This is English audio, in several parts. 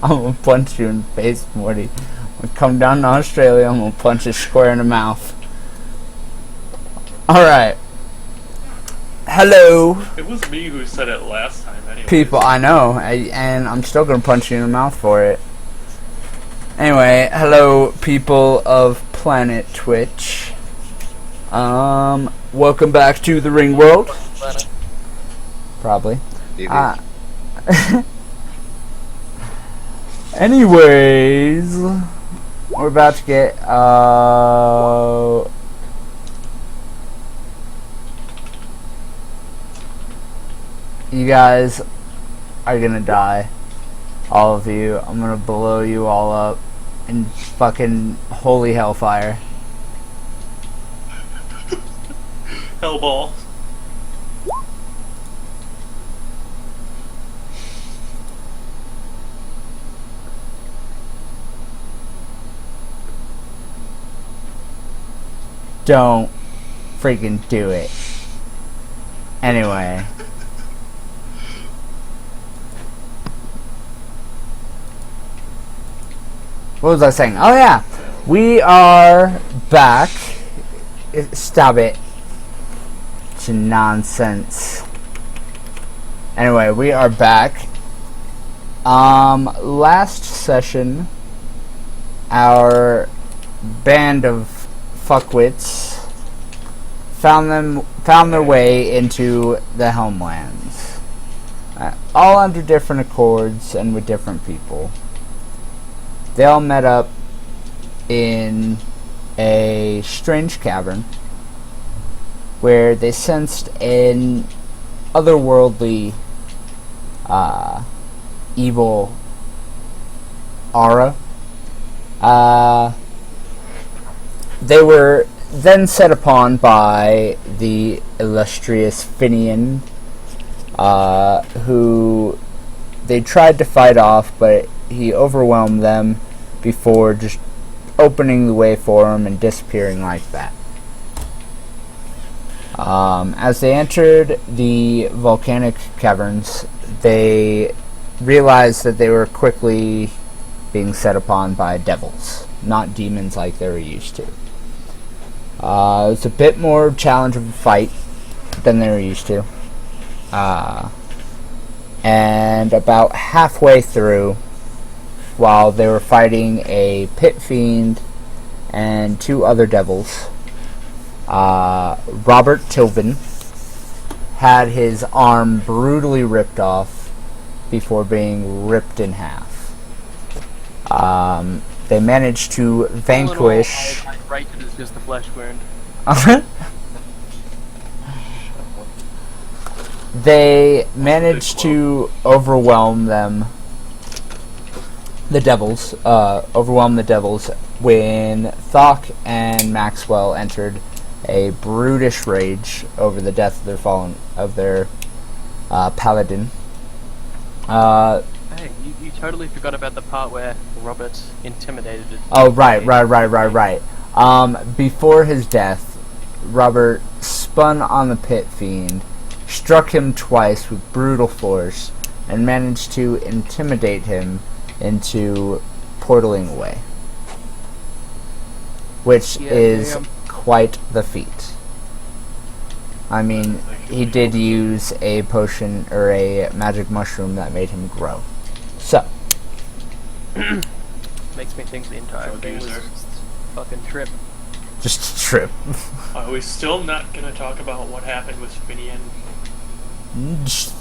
I'm gonna punch you in the face, Morty. When I come down to Australia, I'm gonna punch you square in the mouth. Alright. Hello. It was me who said it last time anyway. People, I know, and I'm still gonna punch you in the mouth for it. Anyway, hello people of Planet Twitch. Welcome back to the Ring World. Probably. Anyways, we're about to get you guys are gonna die. All of you. I'm gonna blow you all up in fucking holy hellfire. Hellball. Don't freaking do it. Anyway. What was I saying? Oh yeah, we are back. Stop it. It's nonsense. Anyway, we are back. Last session, our band of fuckwits found their way into the Helmlands, all under different accords and with different people. They all met up in a strange cavern where they sensed an otherworldly evil aura. They were then set upon by the illustrious Finian, who they tried to fight off, but he overwhelmed them before just opening the way for him and disappearing like that. As they entered the volcanic caverns, they realized that they were quickly being set upon by devils, not demons like they were used to. It was a bit more challenge of a fight than they were used to. And about halfway through, while they were fighting a pit fiend and two other devils, Robert Tilvin had his arm brutally ripped off before being ripped in half. They managed to vanquish. I rated it as just a flesh wound. They managed to overwhelm them. Overwhelm the devils when Thok and Maxwell entered a brutish rage over the death of their paladin. Hey, you totally forgot about the part where Robert intimidated it. Oh, right. Before his death, Robert spun on the pit fiend, struck him twice with brutal force, and managed to intimidate him into portaling away, which is quite the feat. I mean, he did use a potion or a magic mushroom that made him grow. So, makes me think the entire thing was just fucking trip. just a trip. Are we still not gonna talk about what happened with Finian?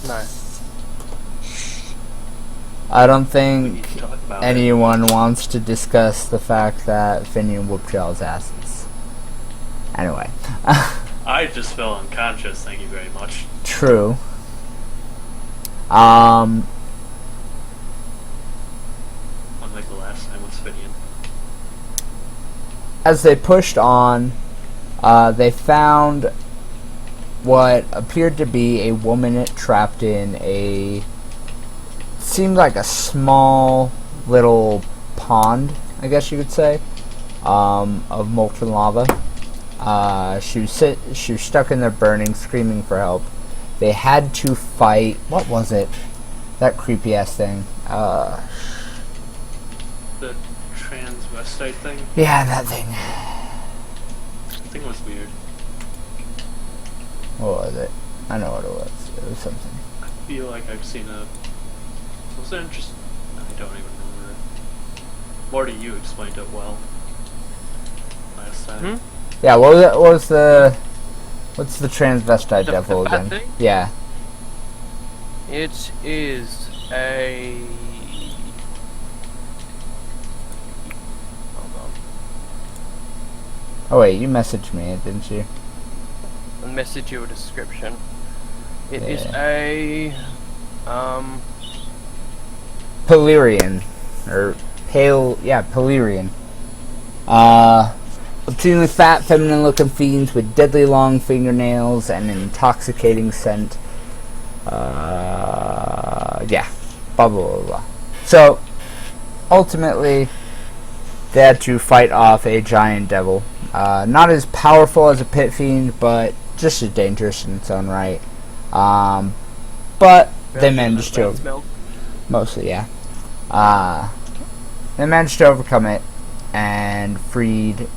No. I don't We think need to talk about anyone wants to discuss the fact that Finian whooped y'all's asses. Anyway. I just fell unconscious, thank you very much. True. Unlike the last time with Finian. As they pushed on, they found what appeared to be a woman trapped in seemed like a small little pond, I guess you could say, of molten lava. She was stuck in there burning, screaming for help. They had to fight, what was it? That creepy ass thing. The transvestite thing. Yeah, that thing. The thing was weird. What was it? I know what it was. It was something. I feel like I've seen a. Was it just? I don't even remember. Morty, you explained it well last time. Yeah, what was the... What's the transvestite devil the fat again? thing? Yeah. It is a. Hold on. Oh wait, you messaged me, didn't you? I'll message you a description. It is Yeah. a. Pelirian. Or Pelirian. Obscenely fat, feminine-looking fiends with deadly long fingernails and an intoxicating scent. Yeah. Blah, blah, blah, blah. So, ultimately, they had to fight off a giant devil. Not as powerful as a pit fiend, but just as dangerous in its own right. But they managed to... Milk. Mostly, yeah. They managed to overcome it and freed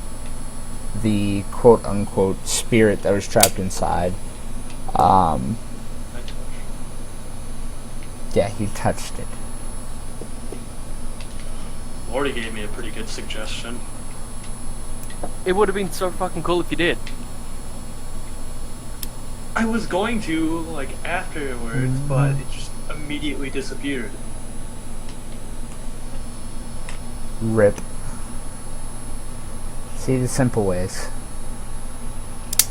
the quote-unquote spirit that was trapped inside. I touched. Yeah, he touched it. Morty gave me a pretty good suggestion. It would have been so fucking cool if you did. I was going to, like, afterwards, but it just immediately disappeared. Rip. See the simple ways.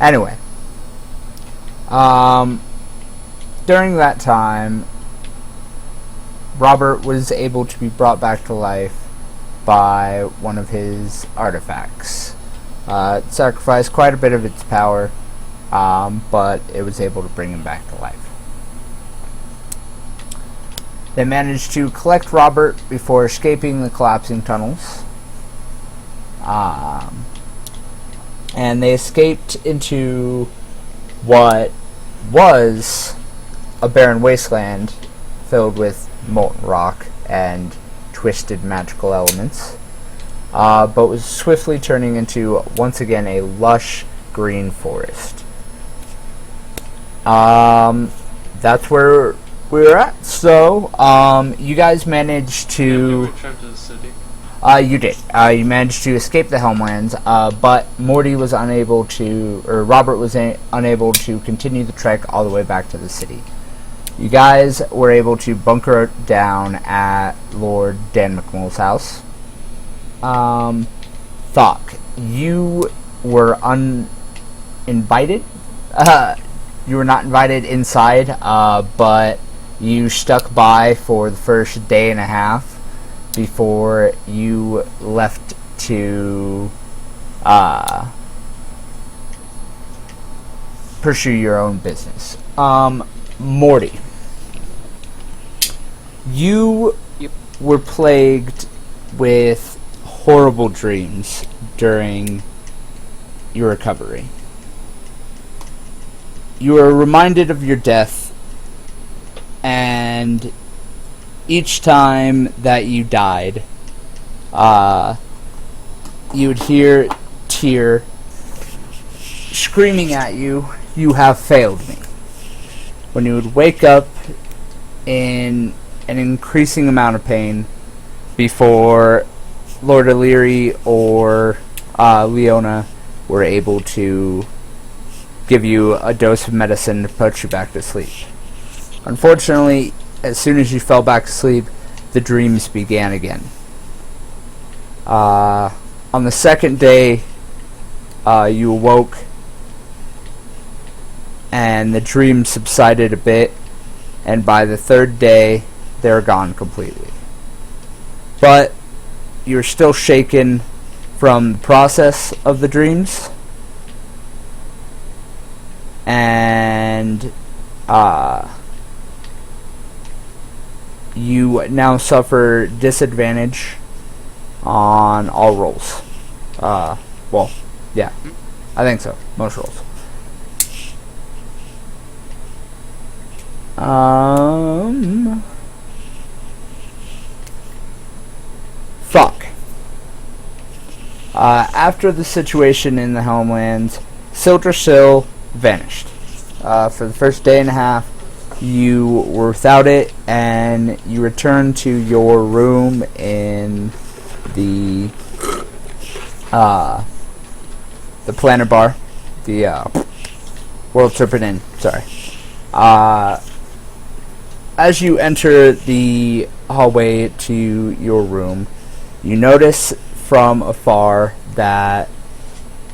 Anyway. During that time, Robert was able to be brought back to life by one of his artifacts. It sacrificed quite a bit of its power, but it was able to bring him back to life. They managed to collect Robert before escaping the collapsing tunnels. And they escaped into what was a barren wasteland filled with molten rock and twisted magical elements, but was swiftly turning into, once again, a lush green forest. That's where we're at. So, you guys managed Yeah, we to... returned to the city. You did. You managed to escape the Helmlands, but Morty was unable to, or Robert was unable to continue the trek all the way back to the city. You guys were able to bunker down at Lord Dan McMull's house. Thok, you were uninvited. You were not invited inside, but you stuck by for the first day and a half before you left to pursue your own business. Morty, you were plagued with horrible dreams during your recovery. You were reminded of your death, and each time that you died, you would hear Tyr screaming at you, "You have failed me." When you would wake up in an increasing amount of pain before Lord Illyri or Leona were able to give you a dose of medicine to put you back to sleep. Unfortunately, as soon as you fell back to sleep, the dreams began again. On the second day, you awoke, and the dreams subsided a bit, and by the third day, they're gone completely. But you're still shaken from the process of the dreams, and you now suffer disadvantage on all rolls. Well, yeah, I think so. Most rolls. Fuck. After the situation in the Helmlands, Sildrasil vanished. For the first day and a half, you were without it, and you returned to your room in the Planet Bar, the World Serpent Inn. Sorry. As you enter the hallway to your room, you notice from afar that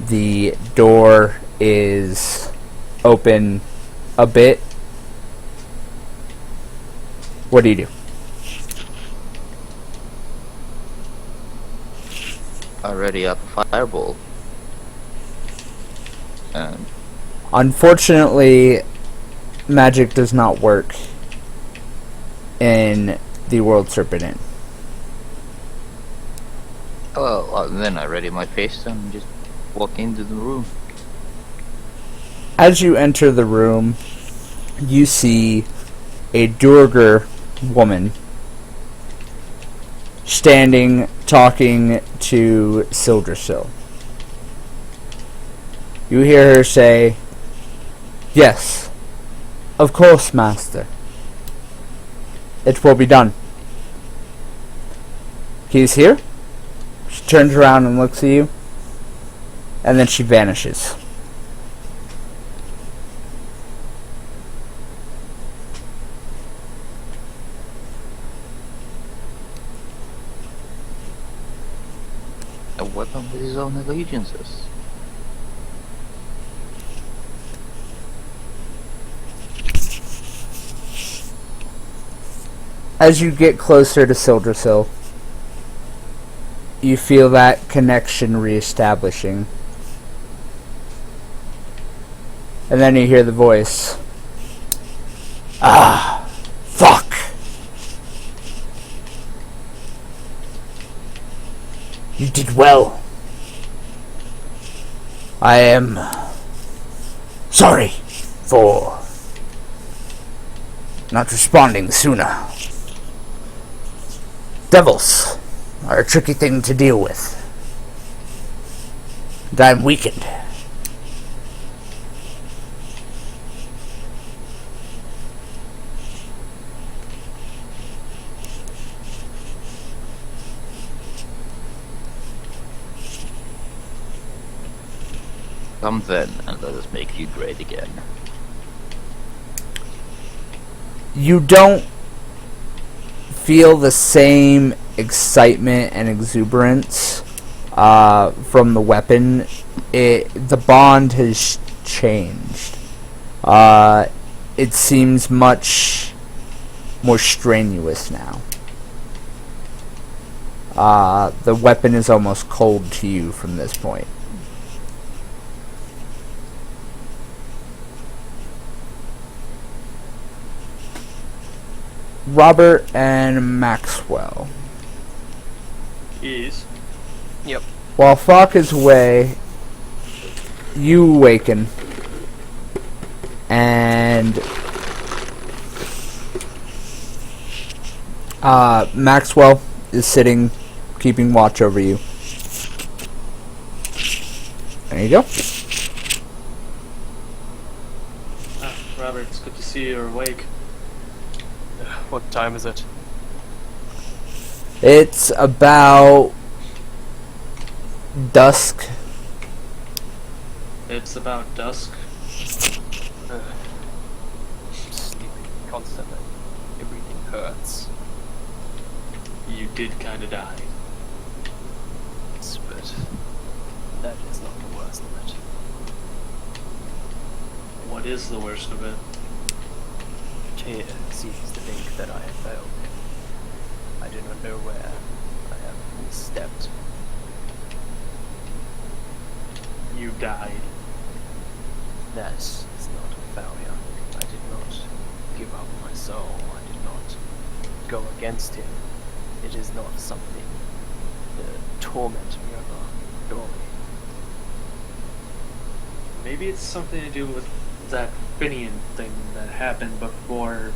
the door is open a bit. What do you do? Already up a fireball. And Unfortunately, magic does not work in the World Serpent Inn. well, then I ready my face and just walk into the room. As you enter the room, you see a Durgar woman standing talking to Sildrasil. You hear her say, "Yes, of course, master. It will be done." He's here. She turns around and looks at you, and then she vanishes. A weapon with his own allegiances. As you get closer to Sildrasil, you feel that connection reestablishing. And then you hear the voice. "Ah, fuck. You did well. I am sorry for not responding sooner. Devils are a tricky thing to deal with. And I'm weakened. Come then, and let us make you great again. You don't feel the same excitement and exuberance from the weapon. The bond has changed. It seems much more strenuous now. The weapon is almost cold to you from this point. Robert and Maxwell. Yes. Yep. While Falk is away, you awaken, and Maxwell is sitting, keeping watch over you. There you go. Robert, it's good to see you're awake. What time is it? It's about dusk. It's about dusk. Sleeping constantly. Everything hurts. You did kinda die. But that is not the worst of it. What is the worst of it? Tyr seems to think that I have failed him. I do not know where I have misstepped. You died. That is not a failure. I did not give up my soul. I did not go against him. It is not something to torment me over, surely. Maybe it's something to do with that Finian thing that happened beforehand.